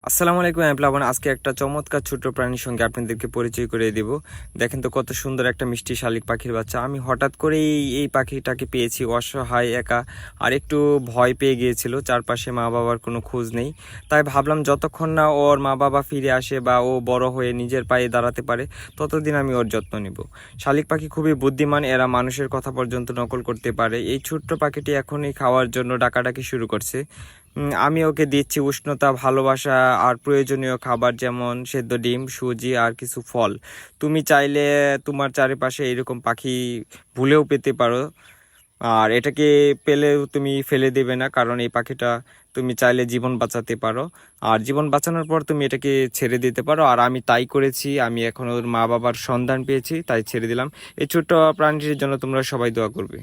আসসালামু আলাইকুম আমি প্লাবন। আজকে একটা চমৎকার ছোট্ট প্রাণীর সঙ্গে আপনাদেরকে পরিচয় করে দিব। দেখেন তো কত সুন্দর একটা মিষ্টি শালিক পাখির বাচ্চা। আমি হঠাৎ করেই এই পাখিটাকে পেয়েছি, অসহায় একা, আর একটু ভয় পেয়ে গিয়েছিল। চারপাশে মা বাবার কোনো খোঁজ নেই, তাই ভাবলাম যতক্ষণ না ওর মা বাবা ফিরে আসে বা ও বড় হয়ে নিজের পায়ে দাঁড়াতে পারে ততদিন আমি ওর যত্ন নিব। শালিক পাখি খুবই বুদ্ধিমান, এরা মানুষের কথা পর্যন্ত নকল করতে পারে। এই ছোট্ট পাখিটি এখনই খাওয়ার জন্য ডাকাডাকি শুরু করছে। আমি ওকে দিচ্ছি উষ্ণতা, ভালোবাসা আর প্রয়োজনীয় খাবার, যেমন সেদ্ধ ডিম, সুজি আর কিছু ফল। তুমি চাইলে তোমার চারিপাশে এরকম পাখি ভুলেও পেতে পারো, আর এটাকে পেলেও তুমি ফেলে দেবে না, কারণ এই পাখিটা তুমি চাইলে জীবন বাঁচাতে পারো। আর জীবন বাঁচানোর পর তুমি এটাকে ছেড়ে দিতে পারো, আর আমি তাই করেছি। আমি এখন ওর মা বাবার সন্ধান পেয়েছি, তাই ছেড়ে দিলাম। এই ছোট্ট প্রাণীটির জন্য তোমরা সবাই দোয়া করবে।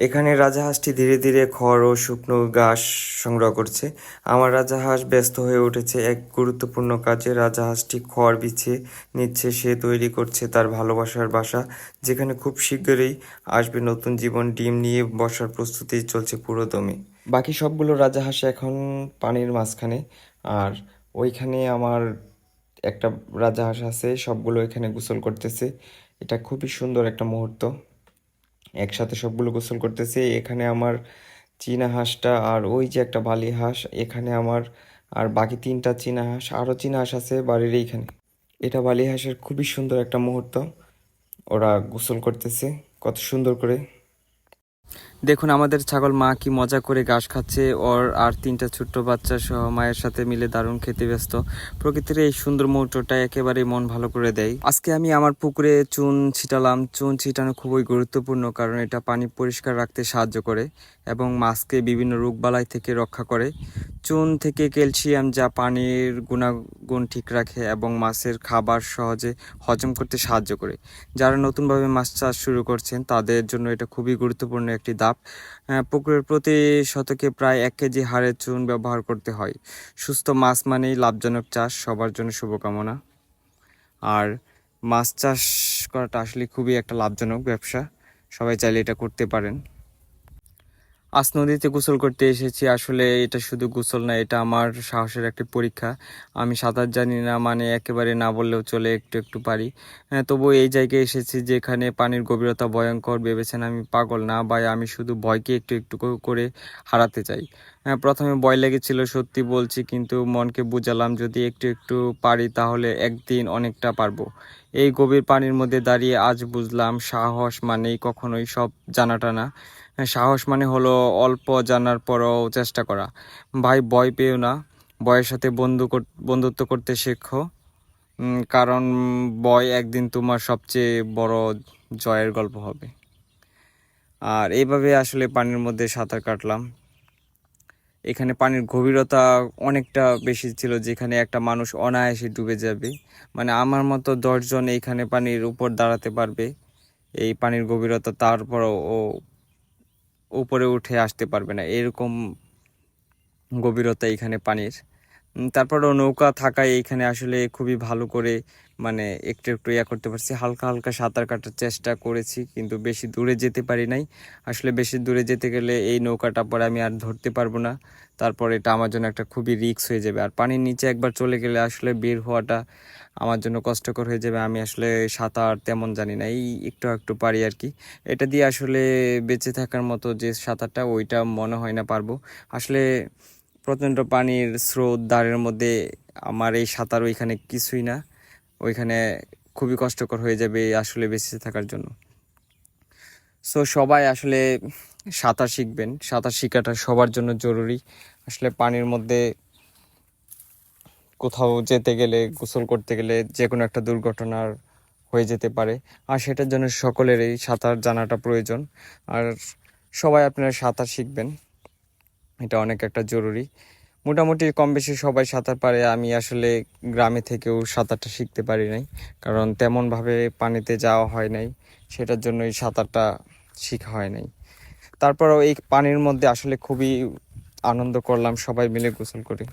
এখানে রাজাহাঁসটি ধীরে ধীরে খড় ও শুকনো ঘাস সংগ্রহ করছে। আমার রাজাহাঁস ব্যস্ত হয়ে উঠেছে এক গুরুত্বপূর্ণ কাজে। রাজাহাঁসটি খড় বিছিয়ে নিচ্ছে, সে তৈরি করছে তার ভালোবাসার বাসা, যেখানে খুব শীঘ্রই আসবে নতুন জীবন। ডিম নিয়ে বসার প্রস্তুতি চলছে পুরো দমে। বাকি সবগুলো রাজাহাঁস এখন পানির মাঝখানে, আর ওইখানে আমার একটা রাজাহাঁস আছে, সবগুলো এখানে গোসল করতেছে। এটা খুবই সুন্দর একটা মুহূর্ত, একসাথে সবগুলো গোসল করতেছে। এখানে আমার চীনা হাঁসটা, আর ওই যে একটা বালি হাঁস এখানে আমার, আর বাকি তিনটা চীনা হাঁস, আরও চীনা হাঁস আছে বাড়ির এইখানে। এটা বালি হাঁসের খুবই সুন্দর একটা মুহূর্ত, ওরা গোসল করতেছে কত সুন্দর করে। দেখুন আমাদের ছাগল মা কি মজা করে ঘাস খাচ্ছে, ওর আর তিনটা ছোট্ট বাচ্চা সহ মায়ের সাথে মিলে দারুণ খেতে ব্যস্ত। প্রকৃতির এই সুন্দর মুহূর্তটা একেবারে মন ভালো করে দেয়। আজকে আমি আমার পুকুরে চুন ছিটালাম। চুন ছিটানো খুবই গুরুত্বপূর্ণ, কারণ এটা পানি পরিষ্কার রাখতে সাহায্য করে এবং মাছকে বিভিন্ন রোগবালাই থেকে রক্ষা করে। চুন থেকে ক্যালসিয়াম, যা পানির গুণাগুণ ঠিক রাখে এবং মাছের খাবার সহজে হজম করতে সাহায্য করে। যারা নতুনভাবে মাছ চাষ শুরু করছেন তাদের জন্য এটা খুবই গুরুত্বপূর্ণ একটি ধাপ। পুকুরের প্রতি শতকে প্রায় 1 কেজি হাড়ের চুন ব্যবহার করতে হয়। সুস্থ মাছ মানেই লাভজনক চাষ। সবার জন্য শুভকামনা। আর মাছ চাষ করাটা আসলে খুবই একটা লাভজনক ব্যবসা, সবাই চাইলে এটা করতে পারেন। আজ নদীতে গোসল করতে এসেছি। আসলে এটা শুধু গোসল না, এটা আমার সাহসের একটি পরীক্ষা। আমি সাঁতার জানি না, মানে একেবারে না বললেও চলে, একটু একটু পারি। তবু এই জায়গায় এসেছি যেখানে পানির গভীরতা ভয়ঙ্কর। ভেবেছেন আমি পাগল? না ভাই, আমি শুধু ভয়কে একটু একটু করে হারাতে চাই। প্রথমে ভয় লেগেছিল, সত্যি বলছি, কিন্তু মনকে বুঝালাম যদি একটু একটু পারি তাহলে একদিন অনেকটা পারবো। এই গভীর পানির মধ্যে দাঁড়িয়ে আজ বুঝলাম সাহস মানেই কখনোই সব জানাটা না। সাহস মানে হলো অল্প জানার পরও চেষ্টা করা। ভাই, ভয় পেও না, ভয়ের সাথে বন্ধুত্ব করতে শেখো। কারণ ভয় একদিন তোমার সবচেয়ে বড় জয়ের গল্প হবে। আর এইভাবে আসলে পানির মধ্যে সাঁতার কাটলাম। এখানে পানির গভীরতা অনেকটা বেশি ছিল, যেখানে একটা মানুষ অনায়াসে ডুবে যাবে। মানে আমার মতো 10 জন এইখানে পানির উপর দাঁড়াতে পারবে, এই পানির গভীরতা, তারপরও ও উপরে উঠে আসতে পারবে না, এরকম গভীরতা এখানে পানির। তারপরেও নৌকা থাকায় এইখানে আসলে খুবই ভালো করে, মানে একটু একটু করতে পারছি, হালকা হালকা সাঁতার কাটার চেষ্টা করেছি, কিন্তু বেশি দূরে যেতে পারি নাই। আসলে বেশি দূরে যেতে গেলে এই নৌকাটা পরে আমি আর ধরতে পারবো না। তারপর এটা আমার জন্য একটা খুবই রিস্ক হয়ে যাবে, আর পানির নিচে একবার চলে গেলে আসলে বের হওয়াটা আমার জন্য কষ্টকর হয়ে যাবে। আমি আসলে সাঁতার তেমন জানি না, এই একটু একটু পারি আর কি। এটা দিয়ে আসলে বেঁচে থাকার মতো যে সাঁতারটা, ওইটা মনে হয় না পারবো। আসলে প্রচণ্ড পানির স্রোত, দ্বারের মধ্যে আমার এই সাঁতার ওইখানে কিছুই না, ওইখানে খুবই কষ্টকর হয়ে যাবে আসলে বেঁচে থাকার জন্য। সো সবাই আসলে সাঁতার শিখবেন, সাঁতার শেখাটা সবার জন্য জরুরি। আসলে পানির মধ্যে কোথাও যেতে গেলে, গোসল করতে গেলে যে কোনো একটা দুর্ঘটনার হয়ে যেতে পারে, আর সেটার জন্য সকলেরই সাঁতার জানাটা প্রয়োজন। আর সবাই আপনারা সাঁতার শিখবেন, এটা অনেক একটা জরুরি। মোটামুটি কম বেশি সবাই সাঁতার পারে। আমি আসলে গ্রামে থেকেও সাঁতারটা শিখতে পারি নাই, কারণ তেমনভাবে পানিতে যাওয়া হয় নাই, সেটার জন্যই সাঁতারটা শেখা হয় নাই। তারপরেও এই পানির মধ্যে আসলে খুবই আনন্দ করলাম সবাই মিলে গোসল করে।